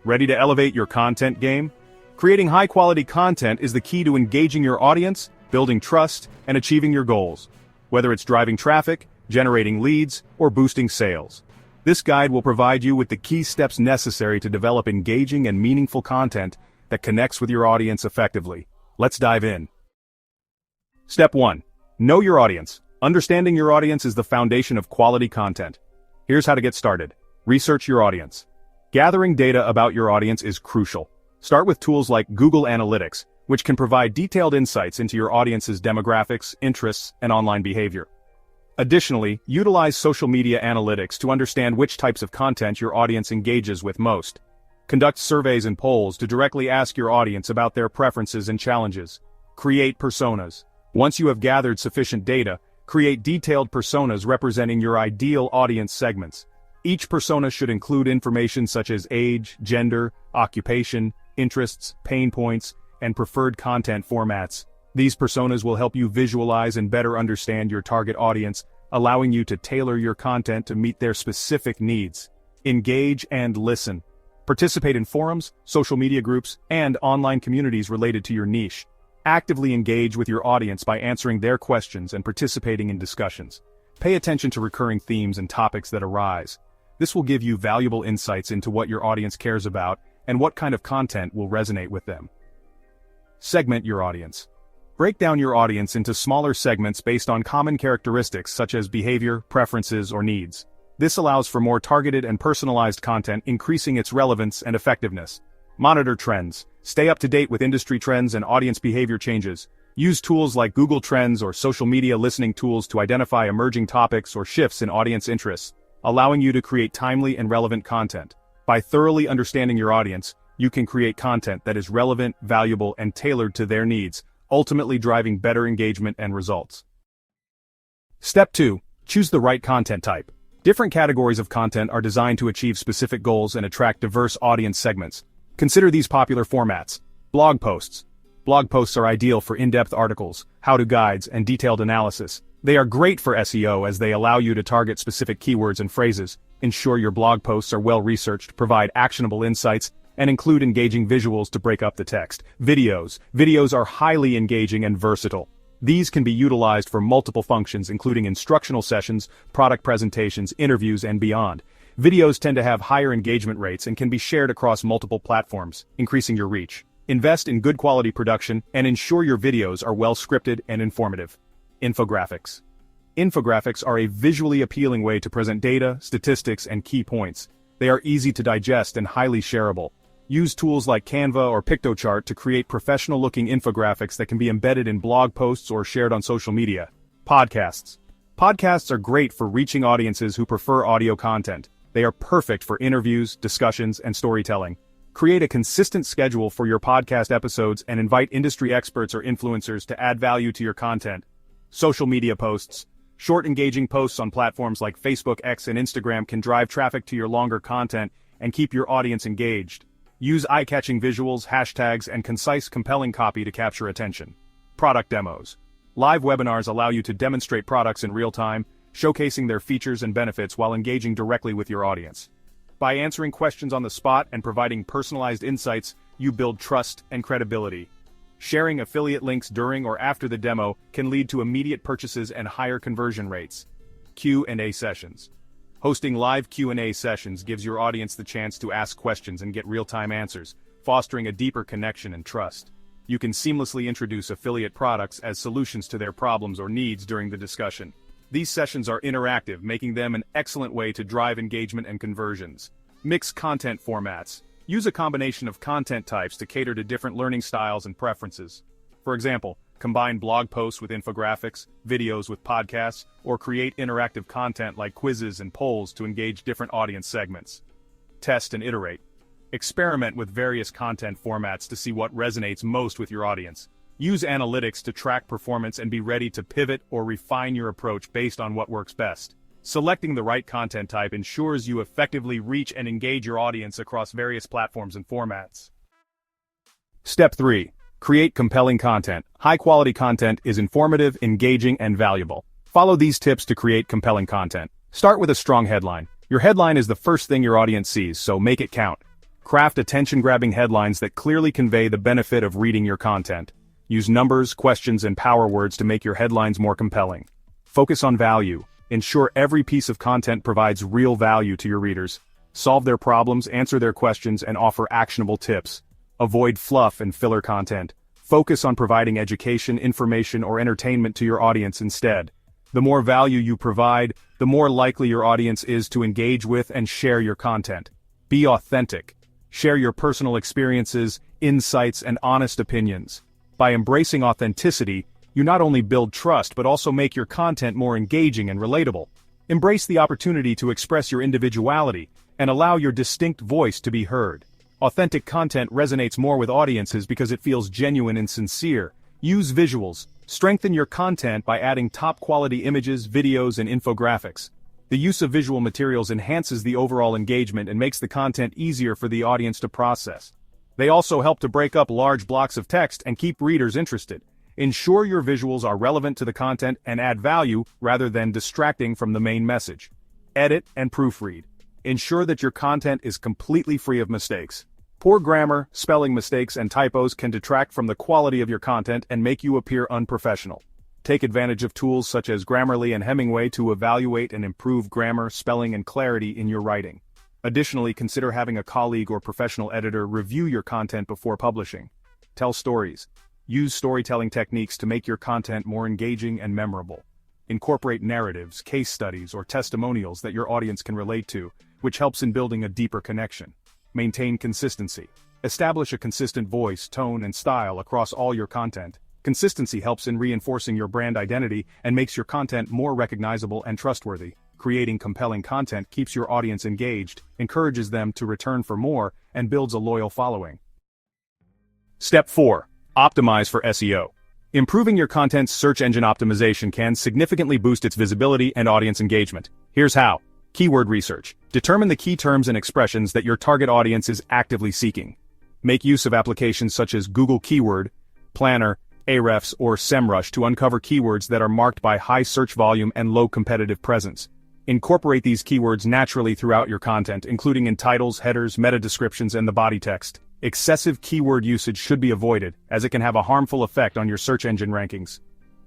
Ready to elevate your content game? Creating high-quality content is the key to engaging your audience, building trust, and achieving your goals. Whether it's driving traffic, generating leads, or boosting sales. This guide will provide you with the key steps necessary to develop engaging and meaningful content that connects with your audience effectively. Let's dive in. Step 1. Know your audience. Understanding your audience is the foundation of quality content. Here's how to get started. Research your audience. Gathering data about your audience is crucial. Start with tools like Google Analytics, which can provide detailed insights into your audience's demographics, interests, and online behavior. Additionally, utilize social media analytics to understand which types of content your audience engages with most. Conduct surveys and polls to directly ask your audience about their preferences and challenges. Create personas. Once you have gathered sufficient data, create detailed personas representing your ideal audience segments. Each persona should include information such as age, gender, occupation, interests, pain points, and preferred content formats. These personas will help you visualize and better understand your target audience, allowing you to tailor your content to meet their specific needs. Engage and listen. Participate in forums, social media groups, and online communities related to your niche. Actively engage with your audience by answering their questions and participating in discussions. Pay attention to recurring themes and topics that arise. This will give you valuable insights into what your audience cares about and what kind of content will resonate with them. Segment your audience. Break down your audience into smaller segments based on common characteristics such as behavior, preferences, or needs. This allows for more targeted and personalized content, increasing its relevance and effectiveness. Monitor trends. Stay up to date with industry trends and audience behavior changes. Use tools like Google Trends or social media listening tools to identify emerging topics or shifts in audience interests, allowing you to create timely and relevant content. By thoroughly understanding your audience, you can create content that is relevant, valuable, and tailored to their needs, ultimately driving better engagement and results. Step 2. Choose the right content type. Different categories of content are designed to achieve specific goals and attract diverse audience segments. Consider these popular formats. Blog posts. Blog posts are ideal for in-depth articles, how-to guides, and detailed analysis. They are great for SEO as they allow you to target specific keywords and phrases, ensure your blog posts are well-researched, provide actionable insights, and include engaging visuals to break up the text. Videos. Videos are highly engaging and versatile. These can be utilized for multiple functions including instructional sessions, product presentations, interviews, and beyond. Videos tend to have higher engagement rates and can be shared across multiple platforms, increasing your reach. Invest in good quality production and ensure your videos are well scripted and informative. Infographics. Infographics are a visually appealing way to present data, statistics, and key points. They are easy to digest and highly shareable. Use tools like Canva or Piktochart to create professional-looking infographics that can be embedded in blog posts or shared on social media. Podcasts. Podcasts are great for reaching audiences who prefer audio content. They are perfect for interviews, discussions, and storytelling. Create a consistent schedule for your podcast episodes and invite industry experts or influencers to add value to your content. Social media posts. Short engaging posts on platforms like Facebook, X, and Instagram can drive traffic to your longer content and keep your audience engaged. Use eye-catching visuals, hashtags, and concise, compelling copy to capture attention. Product demos. Live webinars allow you to demonstrate products in real time, showcasing their features and benefits while engaging directly with your audience. By answering questions on the spot and providing personalized insights, you build trust and credibility. Sharing affiliate links during or after the demo can lead to immediate purchases and higher conversion rates. Q&A sessions. Hosting live Q&A sessions gives your audience the chance to ask questions and get real-time answers, fostering a deeper connection and trust. You can seamlessly introduce affiliate products as solutions to their problems or needs during the discussion. These sessions are interactive, making them an excellent way to drive engagement and conversions. Mix content formats. Use a combination of content types to cater to different learning styles and preferences. For example, combine blog posts with infographics, videos with podcasts, or create interactive content like quizzes and polls to engage different audience segments. Test and iterate. Experiment with various content formats to see what resonates most with your audience. Use analytics to track performance and be ready to pivot or refine your approach based on what works best. Selecting the right content type ensures you effectively reach and engage your audience across various platforms and formats. Step 3. Create compelling content. High-quality content is informative, engaging, and valuable. Follow these tips to create compelling content. Start with a strong headline. Your headline is the first thing your audience sees, so make it count. Craft attention-grabbing headlines that clearly convey the benefit of reading your content. Use numbers, questions, and power words to make your headlines more compelling. Focus on value. Ensure every piece of content provides real value to your readers. Solve their problems, answer their questions, and offer actionable tips. Avoid fluff and filler content. Focus on providing education, information, or entertainment to your audience instead. The more value you provide, the more likely your audience is to engage with and share your content. Be authentic. Share your personal experiences, insights, and honest opinions. By embracing authenticity, you not only build trust but also make your content more engaging and relatable. Embrace the opportunity to express your individuality and allow your distinct voice to be heard. Authentic content resonates more with audiences because it feels genuine and sincere. Use visuals. Strengthen your content by adding top-quality images, videos, and infographics. The use of visual materials enhances the overall engagement and makes the content easier for the audience to process. They also help to break up large blocks of text and keep readers interested. Ensure your visuals are relevant to the content and add value rather than distracting from the main message. Edit and proofread. Ensure that your content is completely free of mistakes. Poor grammar, spelling mistakes, and typos can detract from the quality of your content and make you appear unprofessional. Take advantage of tools such as Grammarly and Hemingway to evaluate and improve grammar, spelling, and clarity in your writing. Additionally, consider having a colleague or professional editor review your content before publishing. Tell stories. Use storytelling techniques to make your content more engaging and memorable. Incorporate narratives, case studies, or testimonials that your audience can relate to, which helps in building a deeper connection. Maintain consistency. Establish a consistent voice, tone, and style across all your content. Consistency helps in reinforcing your brand identity and makes your content more recognizable and trustworthy. Creating compelling content keeps your audience engaged, encourages them to return for more, and builds a loyal following. Step 4. Optimize for SEO. Improving your content's search engine optimization can significantly boost its visibility and audience engagement. Here's how. Keyword research. Determine the key terms and expressions that your target audience is actively seeking. Make use of applications such as Google Keyword Planner, Ahrefs, or SEMrush to uncover keywords that are marked by high search volume and low competitive presence. Incorporate these keywords naturally throughout your content, including in titles, headers, meta descriptions, and the body text. Excessive keyword usage should be avoided, as it can have a harmful effect on your search engine rankings.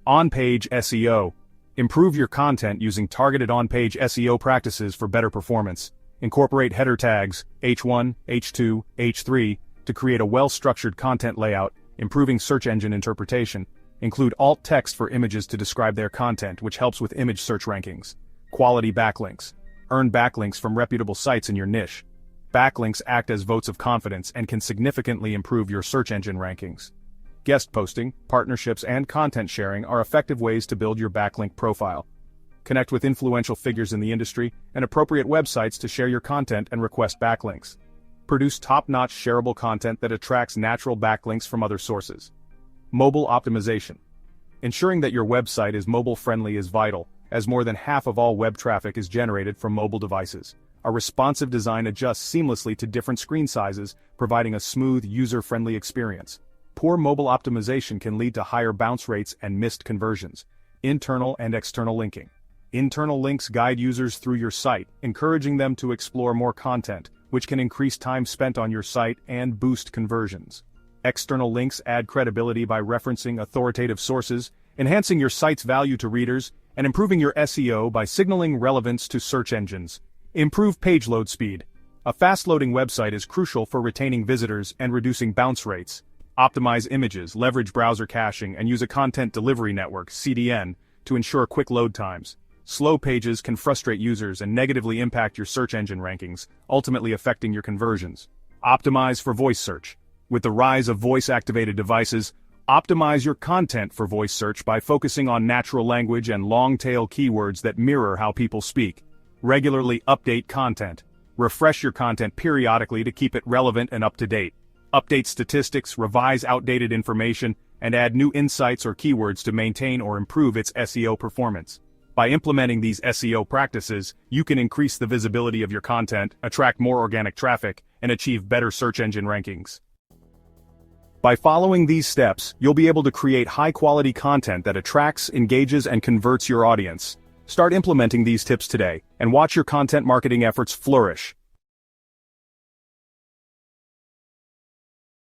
On-page SEO. Improve your content using targeted on-page SEO practices for better performance. Incorporate header tags, H1, H2, H3, to create a well-structured content layout, improving search engine interpretation. Include alt text for images to describe their content, which helps with image search rankings. Quality backlinks. Earn backlinks from reputable sites in your niche. Backlinks act as votes of confidence and can significantly improve your search engine rankings. Guest posting, partnerships, and content sharing are effective ways to build your backlink profile. Connect with influential figures in the industry and appropriate websites to share your content and request backlinks. Produce top-notch shareable content that attracts natural backlinks from other sources. Mobile optimization. Ensuring that your website is mobile-friendly is vital, as more than half of all web traffic is generated from mobile devices. A responsive design adjusts seamlessly to different screen sizes, providing a smooth, user-friendly experience. Poor mobile optimization can lead to higher bounce rates and missed conversions. Internal and external linking. Internal links guide users through your site, encouraging them to explore more content, which can increase time spent on your site and boost conversions. External links add credibility by referencing authoritative sources, enhancing your site's value to readers, and improving your SEO by signaling relevance to search engines. Improve page load speed. A fast-loading website is crucial for retaining visitors and reducing bounce rates. Optimize images, leverage browser caching, and use a content delivery network, CDN, to ensure quick load times. Slow pages can frustrate users and negatively impact your search engine rankings, ultimately affecting your conversions. Optimize for voice search. With the rise of voice-activated devices, optimize your content for voice search by focusing on natural language and long-tail keywords that mirror how people speak. Regularly update content. Refresh your content periodically to keep it relevant and up-to-date. Update statistics, revise outdated information, and add new insights or keywords to maintain or improve its SEO performance. By implementing these SEO practices, you can increase the visibility of your content, attract more organic traffic, and achieve better search engine rankings. By following these steps, you'll be able to create high-quality content that attracts, engages, and converts your audience. Start implementing these tips today, and watch your content marketing efforts flourish.